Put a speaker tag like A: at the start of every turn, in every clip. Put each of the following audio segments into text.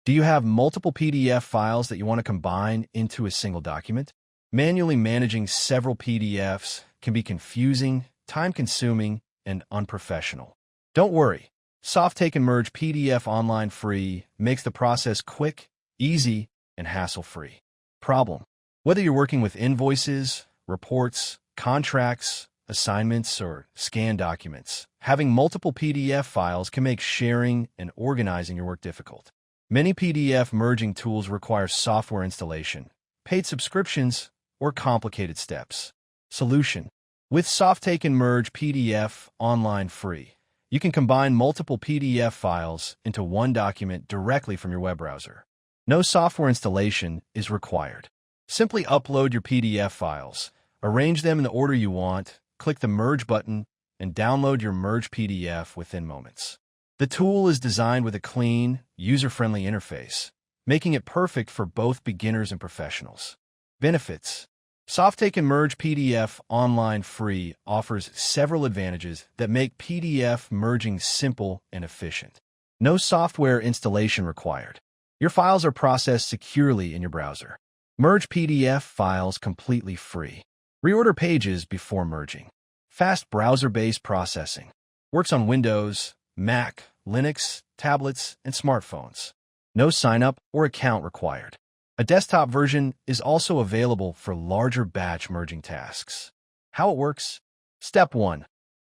A: Do you have multiple PDF files that you want to combine into a single document? Manually managing several PDFs can be confusing, time-consuming, and unprofessional. Don't worry. Softaken Merge PDF Online free makes the process quick, easy, and hassle-free. Problem: whether you're working with invoices, reports, contracts, assignments, or scanned documents, having multiple PDF files can make sharing and organizing your work difficult. Many PDF merging tools require software installation, paid subscriptions, or complicated steps. Solution: with Softaken Merge PDF Online free, you can combine multiple PDF files into one document directly from your web browser. No software installation is required. Simply upload your PDF files, arrange them in the order you want, click the Merge button, and download your Merge PDF within moments. The tool is designed with a clean, user-friendly interface, making it perfect for both beginners and professionals. Benefits: Softaken Merge PDF Online free offers several advantages that make PDF merging simple and efficient. No software installation required. Your files are processed securely in your browser. Merge PDF files completely free. Reorder pages before merging. Fast browser-based processing. Works on Windows, Mac, Linux, tablets, and smartphones. No sign-up or account required. A desktop version is also available for larger batch merging tasks. How it works? Step 1.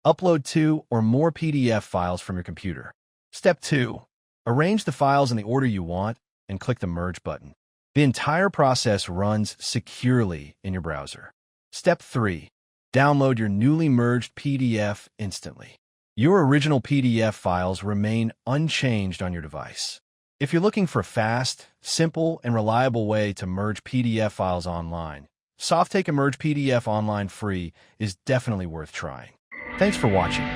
A: Upload 2 or more PDF files from your computer. Step 2. Arrange the files in the order you want and click the Merge button. The entire process runs securely in your browser. Step 3. Download your newly merged PDF instantly. Your original PDF files remain unchanged on your device. If you're looking for a fast, simple, and reliable way to merge PDF files online, Softaken Merge PDF Online free is definitely worth trying. Thanks for watching.